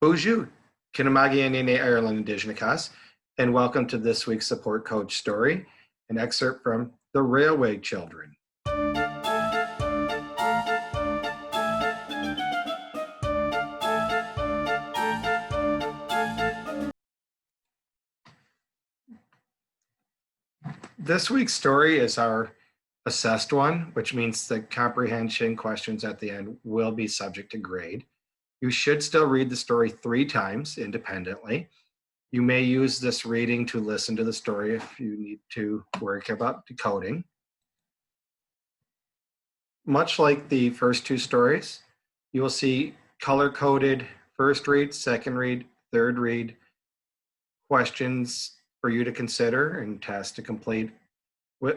Bonjour, Kinamagianine Ireland Indigenous, and welcome to this week's Support Coach story, an excerpt from The Railway Children. This week's story is our assessed one, which means the comprehension questions at the end will be subject to grade. You should still read the story 3 times independently. You may use this reading to listen to the story if you need to worry about decoding. Much like the first 2 stories, you will see color-coded first read, second read, third read questions for you to consider and tasks to complete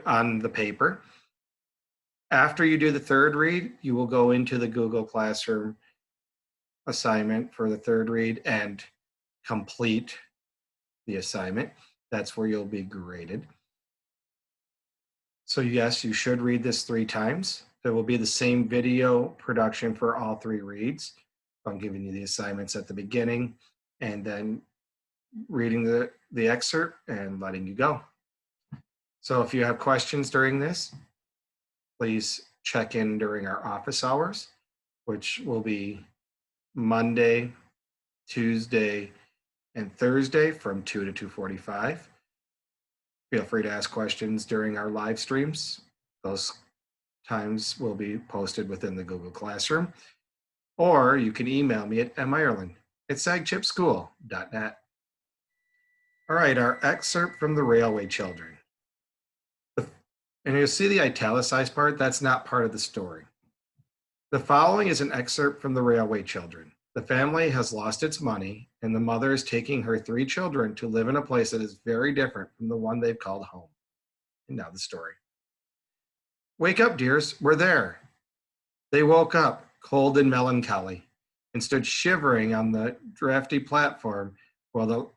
on the paper. After you do the third read, you will go into the Google Classroom assignment for the third read and complete the assignment. That's where you'll be graded. So yes, you should read this 3 times. There will be the same video production for all 3 reads. I'm giving you the assignments at the beginning and then reading the excerpt and letting you go. So if you have questions during this, please check in during our office hours, which will be Monday, Tuesday, and Thursday from 2 to 2:45. Feel free to ask questions during our live streams. Those times will be posted within the Google Classroom. Or you can email me at mireland@sagchipschool.net. All right, our excerpt from The Railway Children. And you'll see the italicized part, that's not part of the story. The following is an excerpt from The Railway Children. The family has lost its money, and the mother is taking her 3 children to live in a place that is very different from the one they've called home. And now the story. Wake up, dears, we're there. They woke up, cold and melancholy, and stood shivering on the drafty platform while the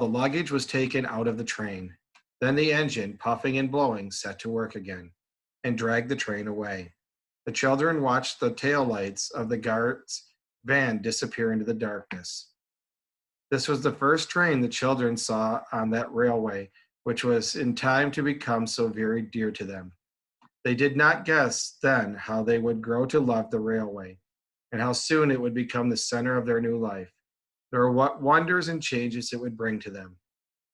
luggage was taken out of the train. Then the engine, puffing and blowing, set to work again and dragged the train away. The children watched the taillights of the guard's van disappear into the darkness. This was the first train the children saw on that railway, which was in time to become so very dear to them. They did not guess then how they would grow to love the railway and how soon it would become the center of their new life, or what wonders and changes it would bring to them.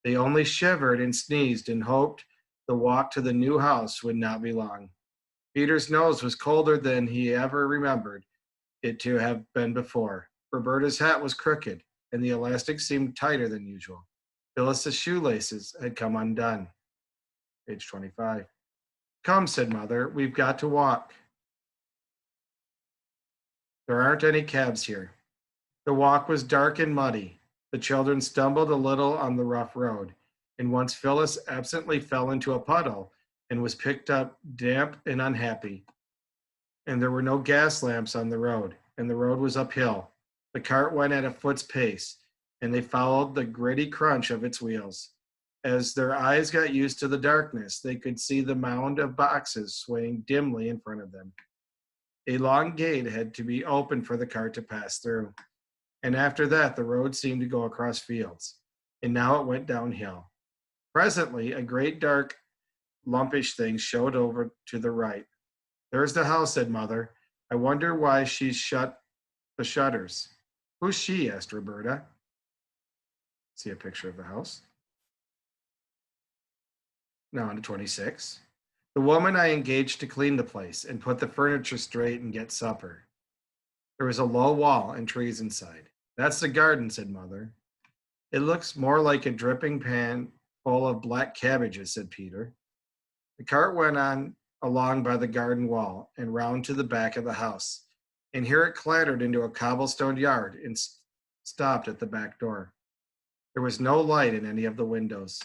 They only shivered and sneezed and hoped the walk to the new house would not be long. Peter's nose was colder than he ever remembered it to have been before. Roberta's hat was crooked, and the elastic seemed tighter than usual. Phyllis's shoelaces had come undone. Page 25. Come, said Mother, we've got to walk. There aren't any cabs here. The walk was dark and muddy. The children stumbled a little on the rough road, and once Phyllis absently fell into a puddle and was picked up damp and unhappy. And there were no gas lamps on the road, and the road was uphill. The cart went at a foot's pace, and they followed the gritty crunch of its wheels. As their eyes got used to the darkness, they could see the mound of boxes swaying dimly in front of them. A long gate had to be opened for the cart to pass through. And after that, the road seemed to go across fields, and now it went downhill. Presently, a great dark, lumpish thing showed over to the right. There's the house, said Mother. I wonder why she's shut the shutters. Who's she? Asked Roberta. See a picture of the house. Now on to 26. The woman I engaged to clean the place and put the furniture straight and get supper. There was a low wall and trees inside. That's the garden, said Mother. It looks more like a dripping pan full of black cabbages, said Peter. The cart went on along by the garden wall and round to the back of the house, and here it clattered into a cobblestone yard and stopped at the back door. There was no light in any of the windows.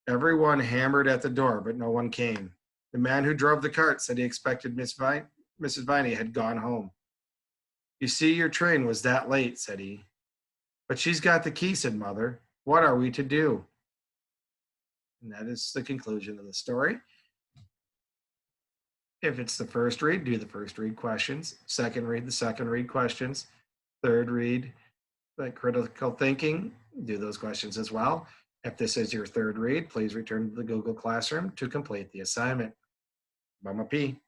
Everyone hammered at the door, but no one came. The man who drove the cart said he expected Mrs. Viney had gone home. You see, your train was that late, said he. But she's got the key, said Mother. What are we to do? And that is the conclusion of the story. If it's the first read, do the first read questions. Second read, the second read questions. Third read, But critical thinking, do those questions as well. If this is your third read, please return to the Google Classroom to complete the assignment. Mama P.